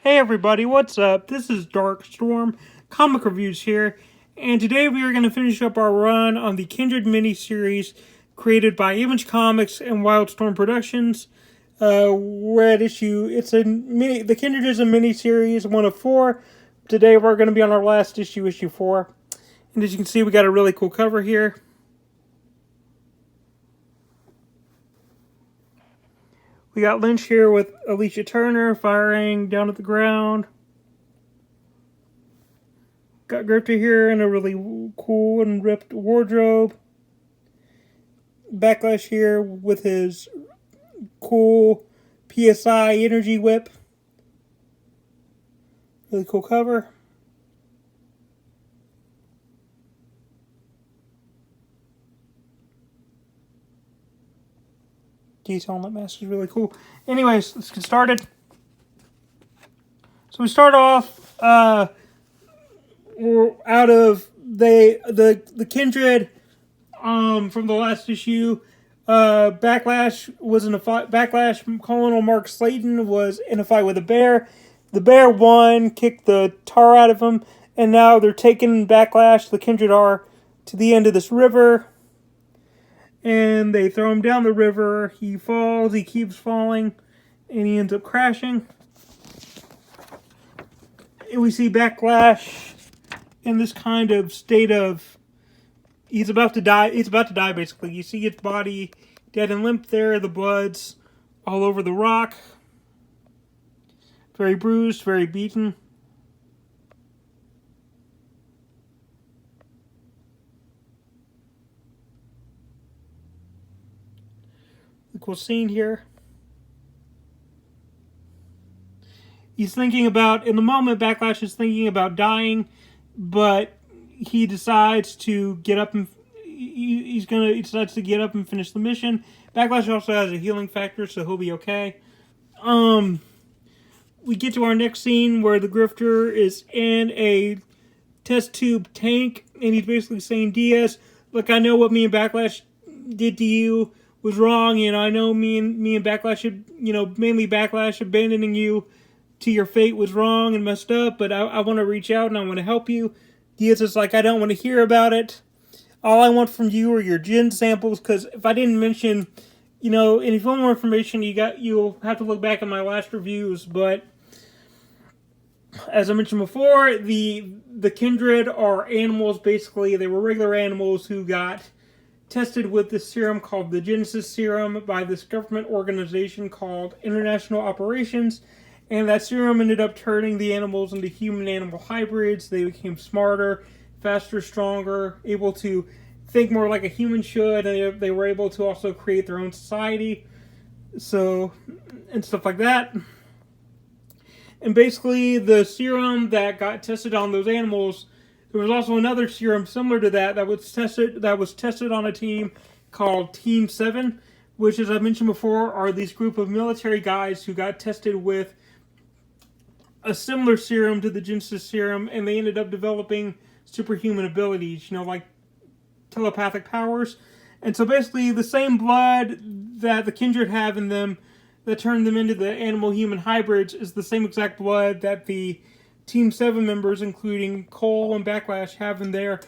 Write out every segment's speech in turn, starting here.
Hey everybody, what's up? This is WildStorm, Comic Reviews here, and today we are going to finish up our run on the Kindred Miniseries created by Image Comics and WildStorm Productions. We're at the Kindred is a miniseries, one of 4. Today we're going to be on our last issue, issue 4. And as you can see, we got a really cool cover here. We got Lynch here with Alicia Turner firing down at the ground. Got Grifter here in a really cool and ripped wardrobe. Backlash here with his cool PSI energy whip. Really cool cover. Detail on that mask is really cool. Anyways, let's get started. So we start off. We're out of the Kindred. From the last issue, Backlash was in a fight. Backlash Colonel Mark Slayton was in a fight with a bear. The bear won, kicked the tar out of him, and now they're taking Backlash. The Kindred are to the end of this river. And they throw him down the river. He falls, he keeps falling, and he ends up crashing. And we see Backlash in this kind of state of, he's about to die. He's about to die, basically. You see his body dead and limp there. The blood's all over the rock. Very bruised, very beaten. Cool scene here. He's thinking about, in the moment, Backlash is thinking about dying, but he decides to get up and he decides to get up and finish the mission. Backlash also has a healing factor, so he'll be okay. We get to our next scene where the Grifter is in a test tube tank, and he's basically saying, Diaz, look, I know what me and Backlash did to you was wrong, I know me and Backlash, mainly Backlash abandoning you to your fate was wrong and messed up, but I want to reach out and I want to help you. Diaz is like, I don't want to hear about it. All I want from you are your gin samples, because if I didn't mention, and if you want more information, you'll have to look back at my last reviews, but as I mentioned before, the Kindred are animals, basically. They were regular animals who got tested with this serum called the Genesis Serum by this government organization called International Operations, and that serum ended up turning the animals into human-animal hybrids. They became smarter, faster, stronger, able to think more like a human should, and they were able to also create their own society, and stuff like that. And basically, the serum that got tested on those animals, there was also another serum similar to that was tested on a team called Team 7, which, as I mentioned before, are these group of military guys who got tested with a similar serum to the Genesis Serum, and they ended up developing superhuman abilities, like telepathic powers. And so basically, the same blood that the Kindred have in them that turned them into the animal-human hybrids is the same exact blood that the Team 7 members, including Cole and Backlash, have in their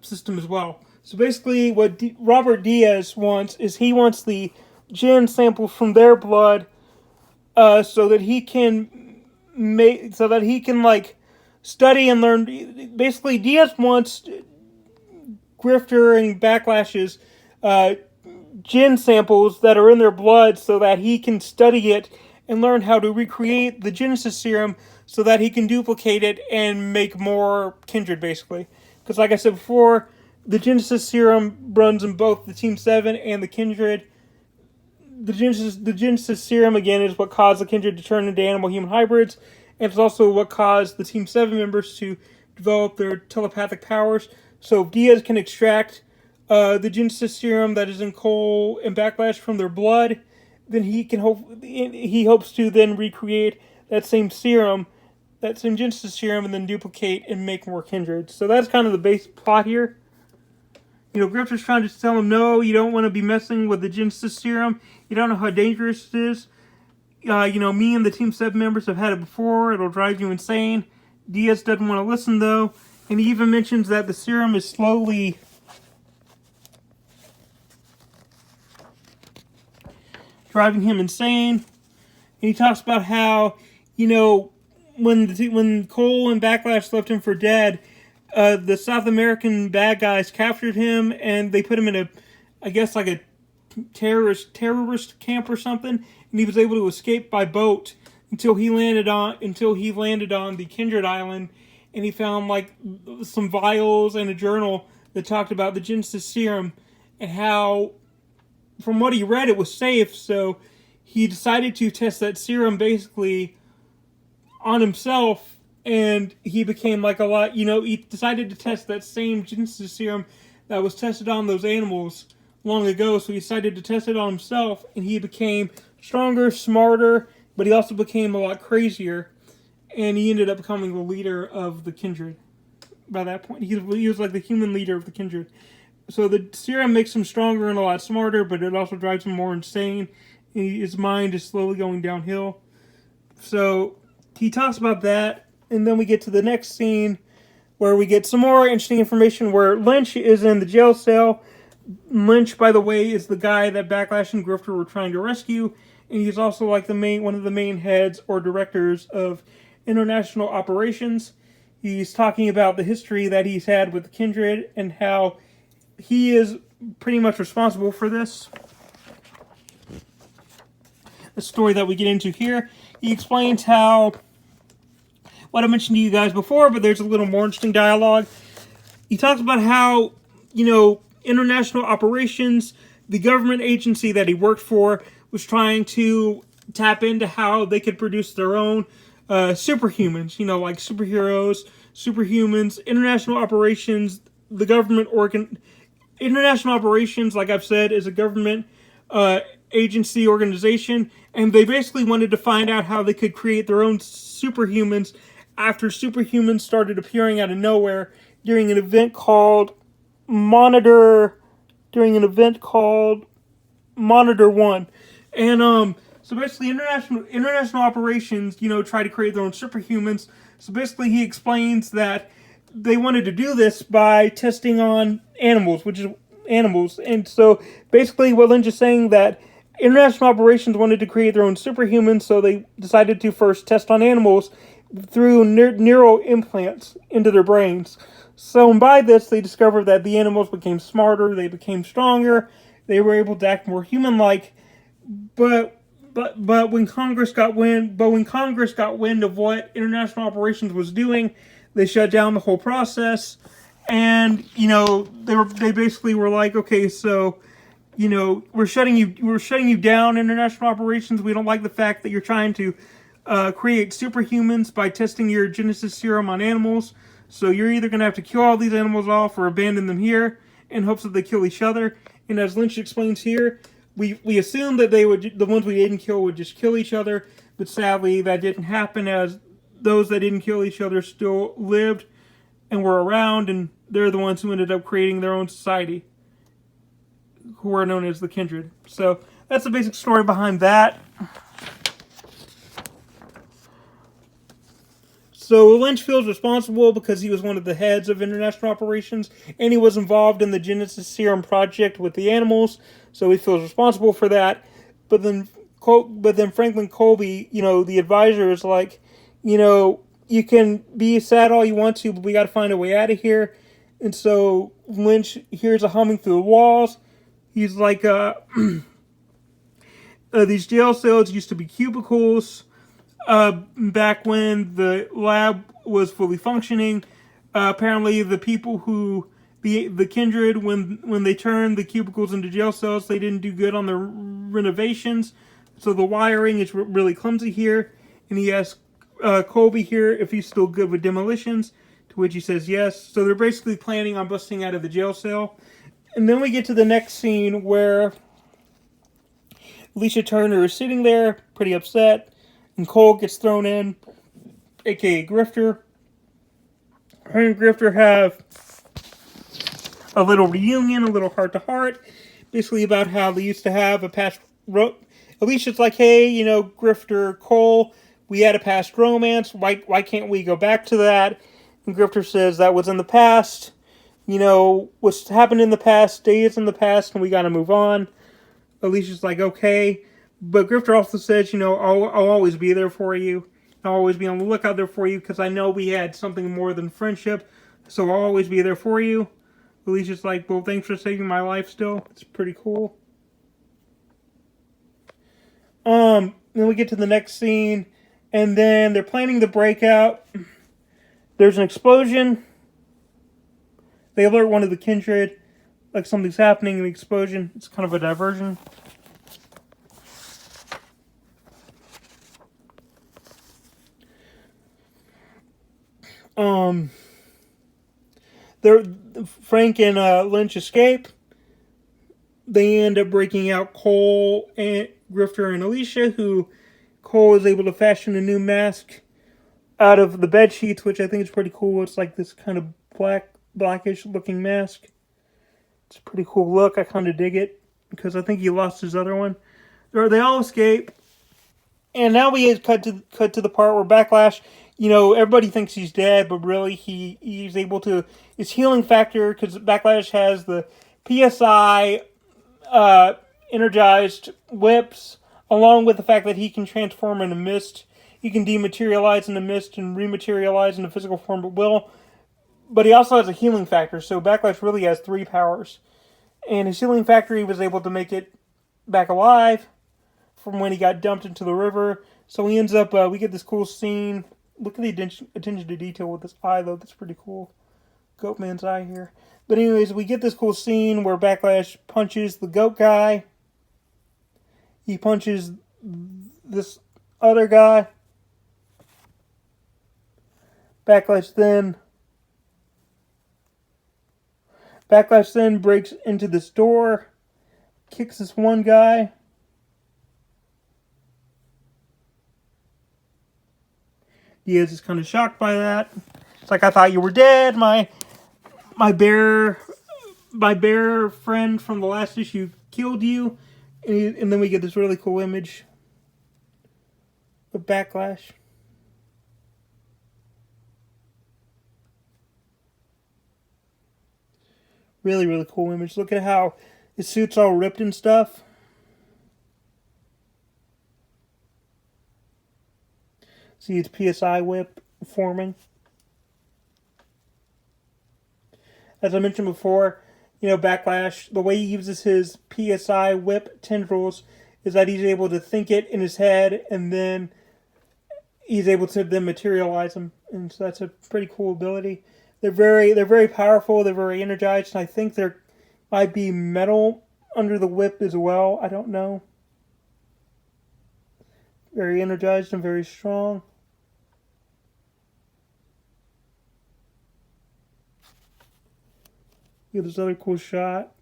system as well. So basically, what Robert Diaz wants is he wants the gene samples from their blood, so that he can study and learn. Basically, Diaz wants Grifter and Backlash's gene samples that are in their blood, so that he can study it and learn how to recreate the Genesis Serum, so that he can duplicate it and make more Kindred, basically. Because like I said before, the Genesis Serum runs in both the Team 7 and the Kindred. The Genesis Serum, again, is what caused the Kindred to turn into animal-human hybrids, and it's also what caused the Team 7 members to develop their telepathic powers. So if Diaz can extract the Genesis Serum that is in Cole and Backlash from their blood, then he hopes to then recreate that same serum, that same Genesis Serum, and then duplicate and make more Kindred. So that's kind of the base plot here. Grifter's trying to tell him, no, you don't want to be messing with the Genesis Serum. You don't know how dangerous it is. me and the Team 7 members have had it before. It'll drive you insane. Diaz doesn't want to listen, though. And he even mentions that the serum is slowly driving him insane. And he talks about how, when Cole and Backlash left him for dead, the South American bad guys captured him, and they put him in a terrorist camp or something, and he was able to escape by boat until he landed on the Kindred Island, and he found some vials and a journal that talked about the Genesis serum and how, from what he read, it was safe. So he decided to test that serum basically on himself, and he became he decided to test that same Genesis serum that was tested on those animals long ago. So he decided to test it on himself, and he became stronger, smarter, but he also became a lot crazier, and he ended up becoming the leader of the Kindred. By that point, he was like the human leader of the Kindred. So the serum makes him stronger and a lot smarter, but it also drives him more insane. His mind is slowly going downhill. So he talks about that, and then we get to the next scene where we get some more interesting information where Lynch is in the jail cell. Lynch, by the way, is the guy that Backlash and Grifter were trying to rescue, and he's also one of the main heads or directors of international operations. He's talking about the history that he's had with the Kindred and how he is pretty much responsible for this. The story that we get into here, he explains how, what I mentioned to you guys before, but there's a little more interesting dialogue. He talks about how, international operations, the government agency that he worked for, was trying to tap into how they could produce their own superhumans, like superheroes, superhumans, international operations, the government international operations, like I've said, is a government agency organization, and they basically wanted to find out how they could create their own superhumans after superhumans started appearing out of nowhere during an event called Monitor 1. And so basically international operations, try to create their own superhumans. So basically he explains that they wanted to do this by testing on animals. And so basically what Lynch is saying, that international operations wanted to create their own superhumans, so they decided to first test on animals through neural implants into their brains. So by this, they discovered that the animals became smarter, they became stronger, they were able to act more human-like. But when Congress got wind of what international operations was doing, they shut down the whole process. And they basically were like, okay, so we're shutting you down, international operations. We don't like the fact that you're trying to create superhumans by testing your Genesis serum on animals. So you're either going to have to kill all these animals off or abandon them here in hopes that they kill each other. And as Lynch explains here, we assumed that the ones we didn't kill would just kill each other, but sadly that didn't happen, as those that didn't kill each other still lived and were around, and they're the ones who ended up creating their own society, who are known as the Kindred. So that's the basic story behind that. So Lynch feels responsible because he was one of the heads of international operations, and he was involved in the Genesis Serum project with the animals, so he feels responsible for that. But then Franklin Colby, the advisor, is like, you can be sad all you want to, but we got to find a way out of here. And so Lynch hears a humming through the walls. He's like, these jail cells used to be cubicles. Back when the lab was fully functioning, apparently the people who the Kindred, when they turned the cubicles into jail cells, they didn't do good on the renovations, so the wiring is really clumsy here. And he asks Colby here if he's still good with demolitions, to which he says yes. So they're basically planning on busting out of the jail cell. And then we get to the next scene where Alicia Turner is sitting there, pretty upset, and Cole gets thrown in, aka Grifter. Her and Grifter have a little reunion, a little heart-to-heart, basically about how they used to have a Alicia's like, hey, Grifter, Cole, we had a past romance. Why can't we go back to that? And Grifter says that was in the past. What's happened in the past stays in the past, and we got to move on. Alicia's like, okay. But Grifter also says, I'll always be there for you. I'll always be on the lookout there for you because I know we had something more than friendship. So I'll always be there for you. Alicia's like, well, thanks for saving my life still. It's pretty cool. Then we get to the next scene. And then they're planning the breakout. There's an explosion. They alert one of the Kindred. Like something's happening in the explosion. It's kind of a diversion. Frank and Lynch escape. They end up breaking out Cole and Grifter and Alicia, who Cole is able to fashion a new mask out of the bed sheets, which I think is pretty cool. It's like this kind of blackish looking mask. It's a pretty cool look. I kind of dig it because I think he lost his other one. They all escape, and now we cut to the part where Backlash. Everybody thinks he's dead, but really he's able to. His healing factor, because Backlash has the PSI energized whips, along with the fact that he can transform into mist. He can dematerialize into mist and rematerialize into physical form at will. But he also has a healing factor, so Backlash really has 3 powers. And his healing factor, he was able to make it back alive from when he got dumped into the river. So he ends up, we get this cool scene. Look at the attention to detail with this eye, though. That's pretty cool. Goatman's eye here. But anyways, we get this cool scene where Backlash punches the goat guy. He punches this other guy. Backlash then breaks into this door, kicks this one guy. Diaz is kind of shocked by that. It's like, I thought you were dead. My bear friend from the last issue killed you. And then we get this really cool image of Backlash. Really, really cool image. Look at how his suit's all ripped and stuff. See its PSI whip forming. As I mentioned before, Backlash, the way he uses his PSI whip tendrils is that he's able to think it in his head, and then he's able to then materialize them. And so that's a pretty cool ability. They're very powerful. They're very energized. And I think there might be metal under the whip as well. I don't know. Very energized and very strong. Get this other cool shot.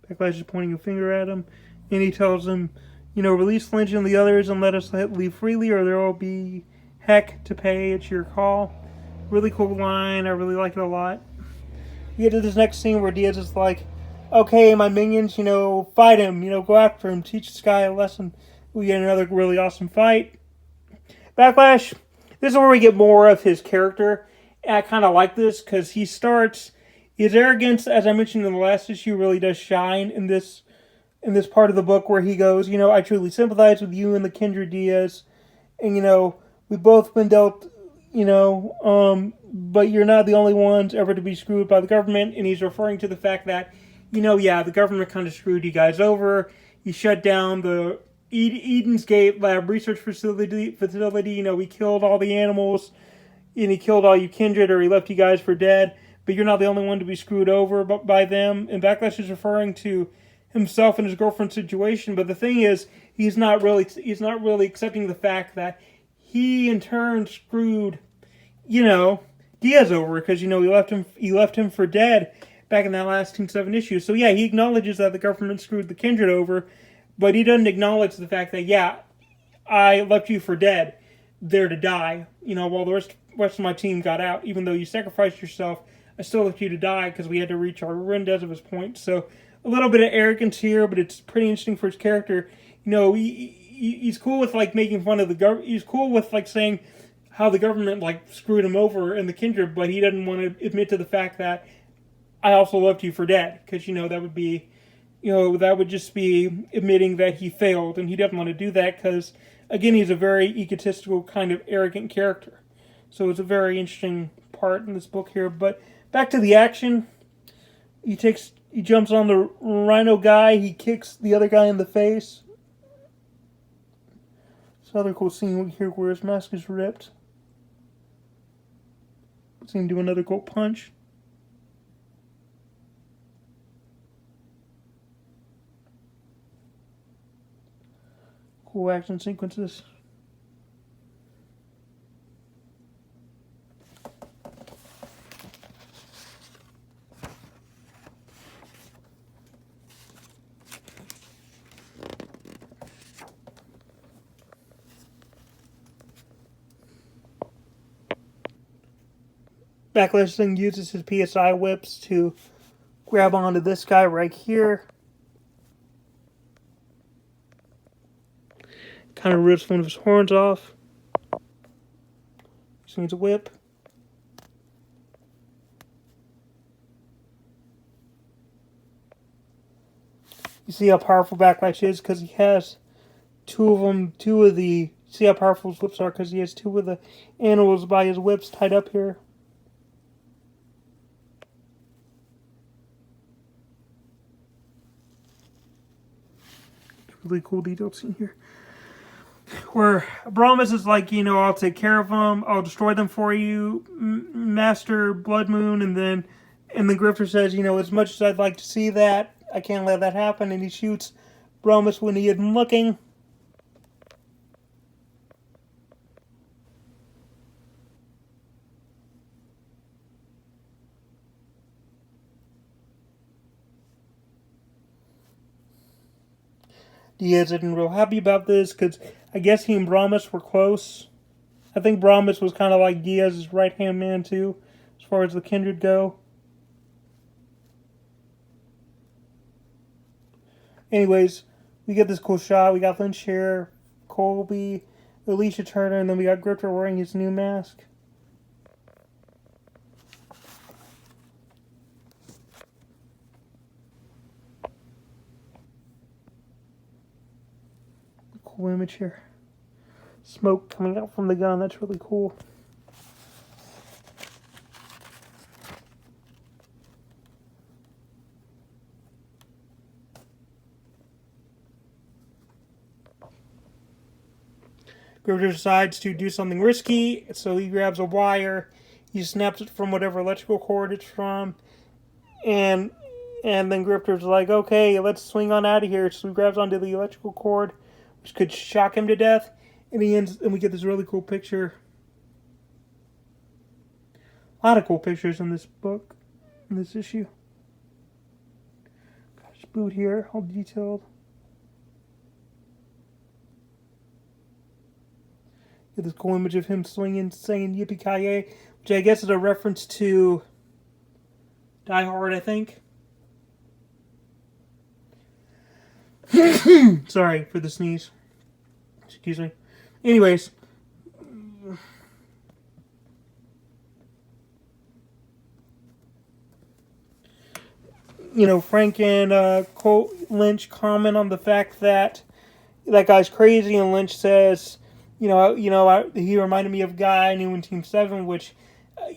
Backlash is pointing a finger at him, and he tells him, release Lynch and the others and let us leave freely, or there will be heck to pay. It's your call. Really cool line. I really like it a lot. You get to this next scene where Diaz is like, okay, my minions, fight him, go after him, teach this guy a lesson. We get another really awesome fight. Backlash, this is where we get more of his character. And I kind of like this because his arrogance, as I mentioned in the last issue, really does shine in this part of the book where he goes, I truly sympathize with you and the Kindred Diaz. And, we've both been dealt, but you're not the only ones ever to be screwed by the government. And he's referring to the fact that, the government kind of screwed you guys over. He shut down the Eden's Gate Lab Research Facility. We killed all the animals, and he killed all you Kindred, or he left you guys for dead. But you're not the only one to be screwed over by them. And Backlash is referring to himself and his girlfriend's situation. But the thing is, he's not really accepting the fact that he in turn screwed, Diaz over because he left him for dead back in that last Team 7 issue. So yeah, he acknowledges that the government screwed the Kindred over, but he doesn't acknowledge the fact that I left you for dead, there to die. While the rest of my team got out, even though you sacrificed yourself, I still left you to die because we had to reach our Rendez of his point. So a little bit of arrogance here, but it's pretty interesting for his character. You know, he's cool with like making fun of the government. He's cool with like saying how the government like screwed him over in the Kindred, but he doesn't want to admit to the fact that I also left you for dead, because you know that would be, you know, that would just be admitting that he failed, and he doesn't want to do that because, again, he's a very egotistical kind of arrogant character. So it's a very interesting part in this book here. But back to the action, he jumps on the Rhino guy, he kicks the other guy in the face. It's another cool scene here where his mask is ripped. See him do another cool punch. Cool action sequences. Backlash then uses his PSI whips to grab onto this guy right here. Kind of rips one of his horns off. Just needs a whip. You see how powerful Backlash is because he has two of them. See how powerful his whips are because he has two of the animals by his whips tied up here. Really cool detailed scene here. Where Brahmas is like, you know, I'll take care of them, I'll destroy them for you, Master BloodMoon, and then Grifter says, you know, as much as I'd like to see that, I can't let that happen, and he shoots Brahmas when he isn't looking. Diaz isn't real happy about this because I guess he and Brahmas were close. I think Brahmas was kind of like Diaz's right-hand man too, as far as the Kindred go. Anyways, we get this cool shot. We got Lynch here, Colby, Alicia Turner, and then we got Grifter wearing his new mask. Cool image here. Smoke coming out from the gun. That's really cool. Grifter decides to do something risky, so he grabs a wire. He snaps it from whatever electrical cord it's from, and then Grifter's like, okay, let's swing on out of here. So he grabs onto the electrical cord, which could shock him to death, and we get this really cool picture. A lot of cool pictures in this book, in this issue. Gosh, boot here, all detailed. Get this cool image of him swinging, saying yippee-ki-yay, which I guess is a reference to Die Hard, I think. Sorry for the sneeze. Excuse me. Anyways. You know, Frank and Lynch comment on the fact that that guy's crazy, and Lynch says, he reminded me of a guy I knew in Team 7, which,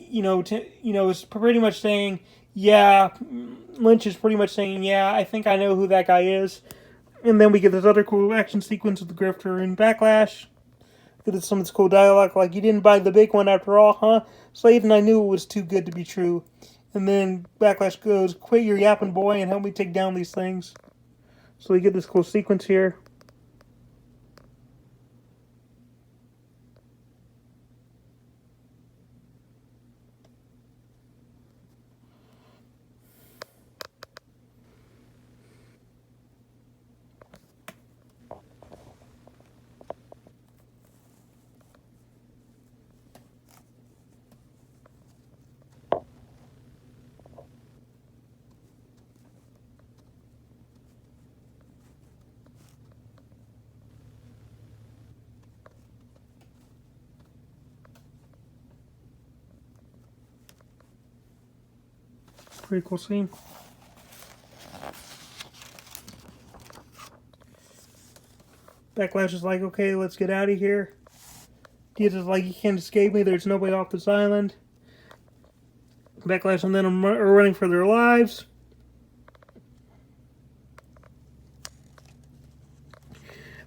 is pretty much saying, yeah, Lynch is pretty much saying, yeah, I think I know who that guy is. And then we get this other cool action sequence with the Grifter in Backlash. Get some of this cool dialogue, like, you didn't buy the big one after all, huh? Slade and I knew it was too good to be true. And then Backlash goes, quit your yapping, boy, and help me take down these things. So we get this cool sequence here. pretty cool scene. Backlash is like, okay, let's get out of here. Diaz is like, you can't escape me. There's no way off this island. Backlash and them are running for their lives.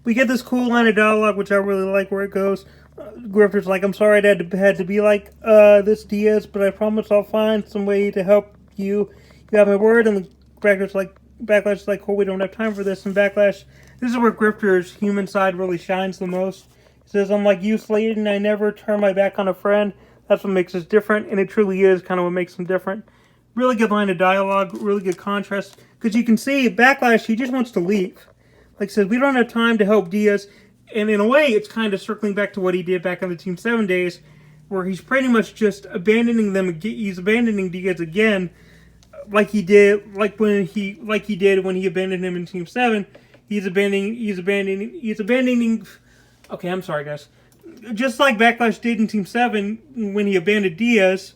We get this cool line of dialogue, which I really like, where it goes. Grifter's like, I'm sorry it had to be like this, Diaz, but I promise I'll find some way to help you. You have my word. And the Backlash is like, oh, we don't have time for this. And Backlash, this is where Grifter's human side really shines the most. He says, unlike you, Slayton, I never turn my back on a friend. That's what makes us different, and it truly is kind of what makes them different. Really good line of dialogue, really good contrast. Because you can see Backlash, he just wants to leave. Like I said, we don't have time to help Diaz. And in a way, it's kind of circling back to what he did back in the Team 7 days, where he's pretty much just abandoning them. He's abandoning Diaz again, like he did when he abandoned him in Team 7. He's abandoning. Okay, I'm sorry, guys. Just like Backlash did in Team 7 when he abandoned Diaz,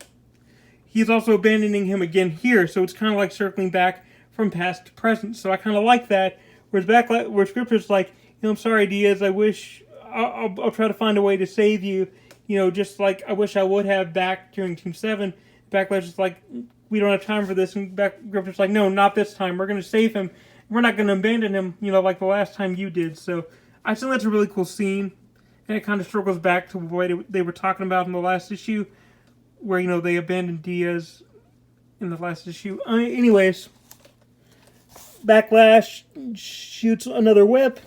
he's also abandoning him again here. So it's kind of like circling back from past to present. So I kind of like that. Whereas Grifter's like, I'm sorry, Diaz. I wish I'll try to find a way to save you. Just like I wish I would have back during Team 7. Backlash is like, we don't have time for this. And Grifter's like, no, not this time. We're going to save him. We're not going to abandon him, like the last time you did. So I think that's a really cool scene. And it kind of circles back to what they were talking about in the last issue, where, they abandoned Diaz in the last issue. Anyways, Backlash shoots another whip.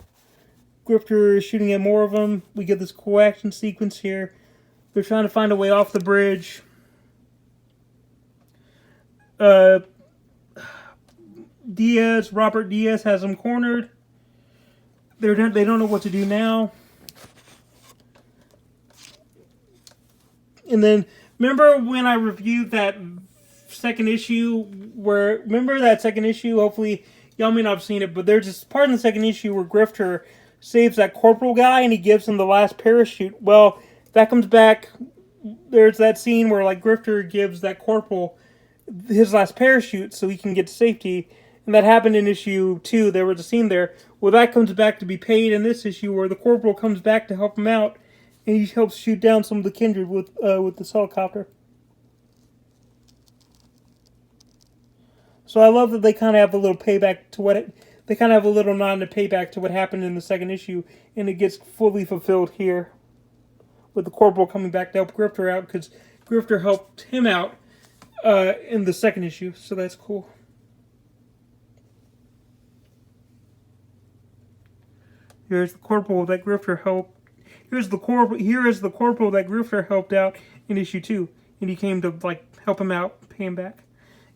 Grifter is shooting at more of them. We get this cool action sequence here. They're trying to find a way off the bridge. Robert Diaz has them cornered. They don't know what to do now. And then, remember when I reviewed that second issue? Hopefully, y'all may not have seen it, but there's this part in the second issue where Grifter saves that corporal guy and he gives him the last parachute. Well, that comes back. There's that scene where Grifter gives that corporal his last parachute so he can get to safety. And that happened in issue 2. There was a scene there. Well, that comes back to be paid in this issue where the corporal comes back to help him out. And he helps shoot down some of the Kindred with this helicopter. So I love that they kind of have a little payback to they kind of have a little nod to payback to what happened in the second issue, and it gets fully fulfilled here with the corporal coming back to help Grifter out because Grifter helped him out in the second issue. So that's cool. Here's the corporal that Grifter helped. Here is the corporal that Grifter helped out in issue 2, and he came to help him out, pay him back.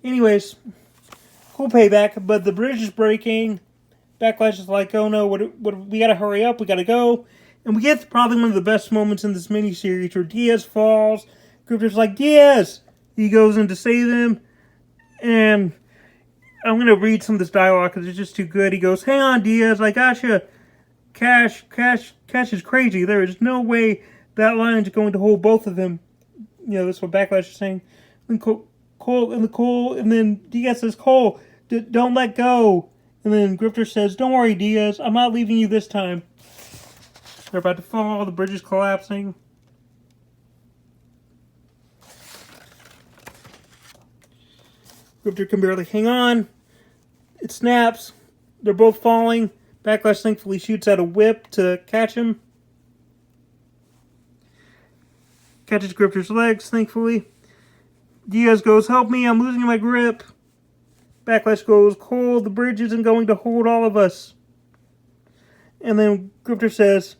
Anyways, cool payback, but the bridge is breaking. Backlash is like, oh no, we gotta hurry up, we gotta go. And we get probably one of the best moments in this miniseries where Diaz falls. Grifter's like, Diaz! He goes in to save him, and I'm gonna read some of this dialogue because it's just too good. He goes, hang on, Diaz, I gotcha. Cash is crazy. There is no way that line's going to hold both of them. That's what Backlash is saying. And and then Diaz says, Cole, don't let go. And then Grifter says, don't worry, Diaz, I'm not leaving you this time. They're about to fall, the bridge is collapsing. Grifter can barely hang on. It snaps. They're both falling. Backlash thankfully shoots out a whip to catch him. Catches Grifter's legs, thankfully. Diaz goes, help me, I'm losing my grip. Backlash goes, Cole, the bridge isn't going to hold all of us. And then Grifter says,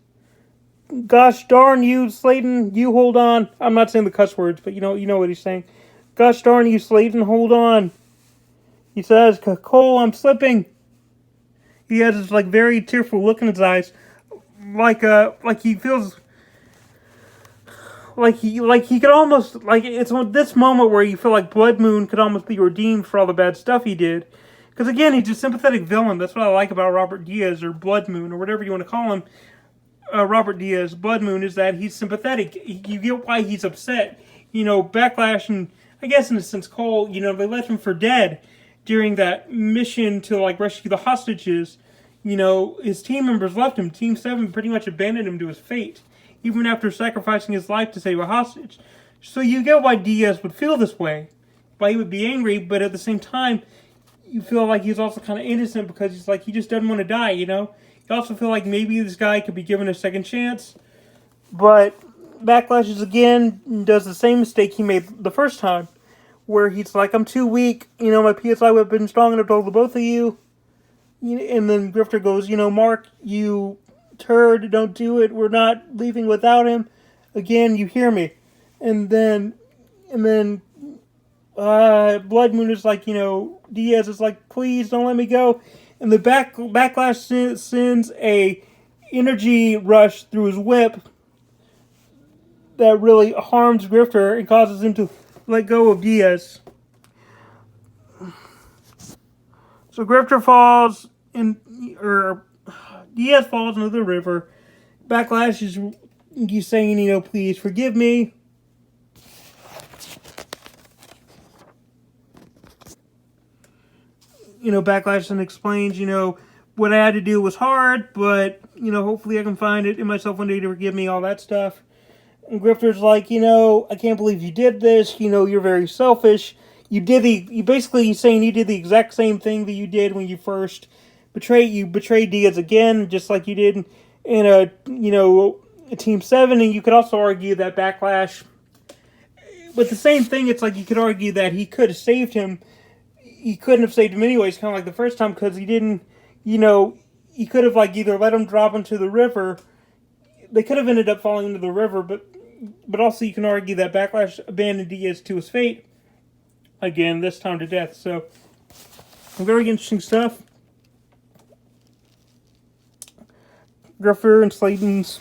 gosh darn you, Slayton, you hold on. I'm not saying the cuss words, but you know what he's saying. Gosh darn you, Slayton, hold on. He says, Cole, I'm slipping. He has this very tearful look in his eyes, like he feels he could almost it's this moment where you feel like BloodMoon could almost be redeemed for all the bad stuff he did, because again he's a sympathetic villain. That's what I like about Robert Diaz or BloodMoon or whatever you want to call him. Robert Diaz, BloodMoon, is that he's sympathetic. You get why he's upset. Backlash and I guess in a sense, Cole, they left him for dead during that mission to, like, rescue the hostages. His team members left him. Team 7 pretty much abandoned him to his fate, even after sacrificing his life to save a hostage. So you get why Diaz would feel this way, why he would be angry, but at the same time, you feel like he's also kind of innocent because he's like, he just doesn't want to die, You also feel like maybe this guy could be given a second chance. But Backlash again does the same mistake he made the first time, where he's like, I'm too weak, my PSI would have been strong enough to hold the both of you. And then Grifter goes, Mark, you turd, don't do it, we're not leaving without him. Again, you hear me. And then BloodMoon is like, Diaz is like, please don't let me go. And the Backlash sends a energy rush through his whip that really harms Grifter and causes him to let go of Diaz. So Grifter falls Diaz falls into the river. Backlash he's saying, please forgive me. Backlash and explains, what I had to do was hard, but, hopefully I can find it in myself one day to forgive me, all that stuff. And Grifter's like, I can't believe you did this, you're very selfish. He's saying you did the exact same thing that you did when you first betrayed Diaz again, just like you did in a Team 7, and you could also argue that Backlash, but the same thing, it's like you could argue that he could have saved him. He couldn't have saved him anyways, kind of like the first time, because he didn't, he could have like either let him drop into the river. They could have ended up falling into the river, but also you can argue that Backlash abandoned Diaz to his fate. Again, this time to death. So, very interesting stuff. Grifter and Slayton's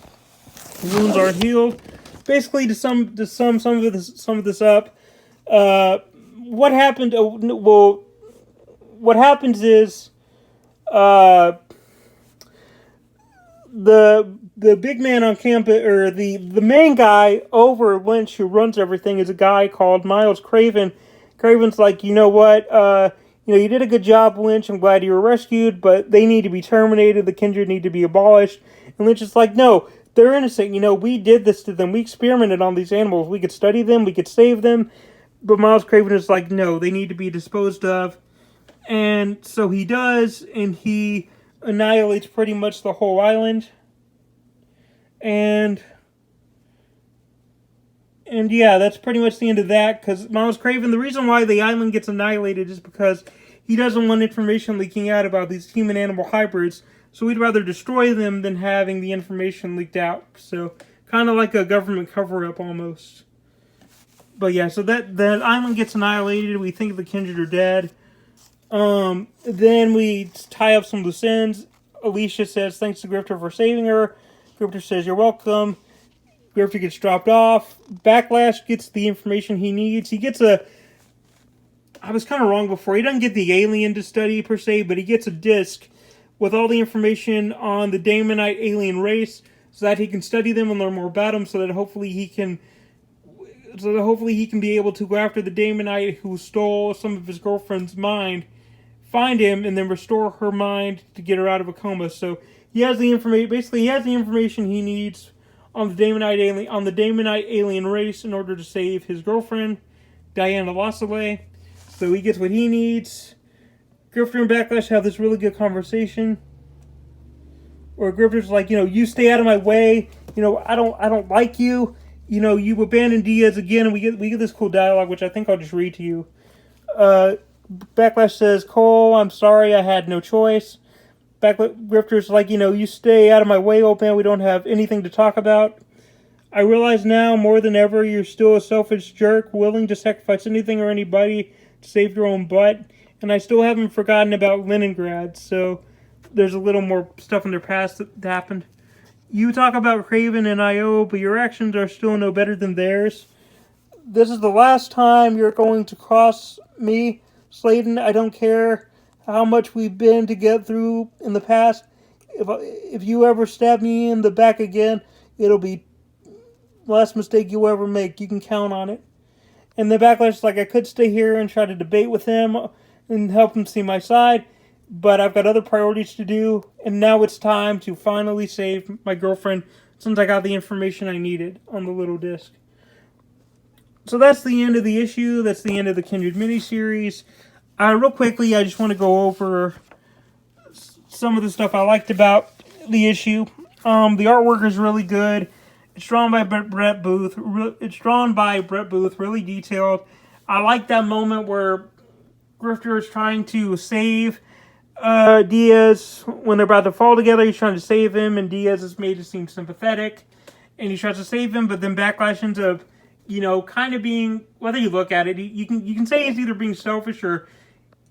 wounds aren't healed. Basically, to sum of this up, what happened? What happens is, the big man on campus, or the main guy over Lynch who runs everything, is a guy called Miles Craven. Craven's like, you know what? You did a good job, Lynch. I'm glad you were rescued, but they need to be terminated. The Kindred need to be abolished. And Lynch is like, no, they're innocent. We did this to them. We experimented on these animals. We could study them. We could save them. But Miles Craven is like, no, they need to be disposed of. And so he does, and he annihilates pretty much the whole island. And yeah, that's pretty much the end of that, because Miles Craven, the reason why the island gets annihilated is because he doesn't want information leaking out about these human-animal hybrids, so he'd rather destroy them than having the information leaked out. So, kind of like a government cover-up almost. But yeah, so that island gets annihilated. We think the Kindred are dead. Then we tie up some loose ends. Alicia says thanks to Grifter for saving her. Grifter says you're welcome. Grifter gets dropped off. Backlash gets the information he needs. He gets I was kind of wrong before. He doesn't get the alien to study per se, but he gets a disc with all the information on the Daemonite alien race, so that he can study them and learn more about them, so that hopefully he can be able to go after the Daemonite who stole some of his girlfriend's mind, find him, and then restore her mind to get her out of a coma. So he has the information. Basically, he has the information he needs on the Daemonite alien race in order to save his girlfriend, Diana Lossaway. So he gets what he needs. Grifter and Backlash have this really good conversation, where Grifter's like, you stay out of my way. I don't like you. You abandoned Diaz again, and we get this cool dialogue, which I think I'll just read to you. Backlash says, Cole, I'm sorry, I had no choice. Grifter's like, you stay out of my way, old man. We don't have anything to talk about. I realize now, more than ever, you're still a selfish jerk, willing to sacrifice anything or anybody to save your own butt. And I still haven't forgotten about Leningrad, so there's a little more stuff in their past that happened. You talk about Craven and I.O., but your actions are still no better than theirs. This is the last time you're going to cross me, Slayton. I don't care how much we've been to get through in the past. If you ever stab me in the back again, it'll be the last mistake you'll ever make. You can count on it. And the Backlash, like, I could stay here and try to debate with him and help him see my side, but I've got other priorities to do, and now it's time to finally save my girlfriend since I got the information I needed on the little disc. So that's the end of the issue. That's the end of the Kindred miniseries. Real quickly, I just want to go over some of the stuff I liked about the issue. The artwork is really good. It's drawn by Brett Booth. Really detailed. I like that moment where Grifter is trying to save Diaz when they're about to fall together. He's trying to save him, and Diaz is made to seem sympathetic, and he tries to save him. But then Backlash ends up, kind of being, whether you look at it, you can say he's either being selfish or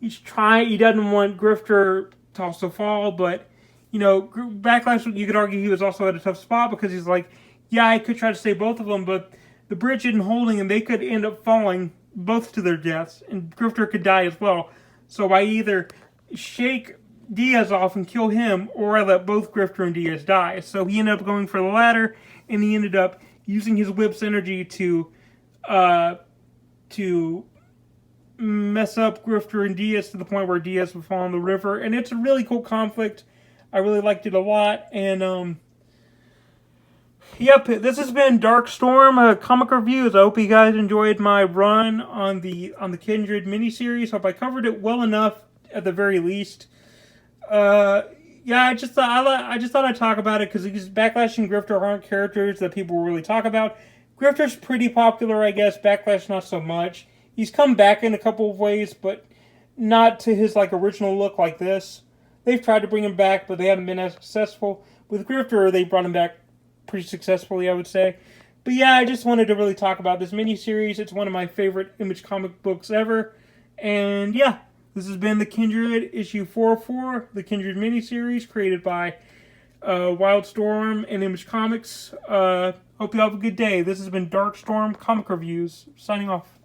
he doesn't want Grifter to also fall. But Backlash, you could argue he was also at a tough spot because he's like, yeah, I could try to save both of them, but the bridge isn't holding, and they could end up falling both to their deaths, and Grifter could die as well. So I either shake Diaz off and kill him, or I let both Grifter and Diaz die. So he ended up going for the latter, and he ended up using his whip's energy to mess up Grifter and Diaz to the point where Diaz would fall in the river. And it's a really cool conflict. I really liked it a lot, and yep, this has been WildStorm comic reviews. I hope you guys enjoyed my run on the Kindred miniseries. Hope I covered it well enough at the very least. Yeah, I just thought I'd talk about it because Backlash and Grifter aren't characters that people really talk about. Grifter's pretty popular, I guess. Backlash not so much. He's come back in a couple of ways, but not to his original look like this. They've tried to bring him back, but they haven't been as successful. With Grifter, they brought him back pretty successfully, I would say. But yeah, I just wanted to really talk about this miniseries. It's one of my favorite Image comic books ever. And yeah, this has been the Kindred issue 404, the Kindred miniseries created by WildStorm and Image Comics. Hope you have a good day. This has been WildStorm Comic Reviews, signing off.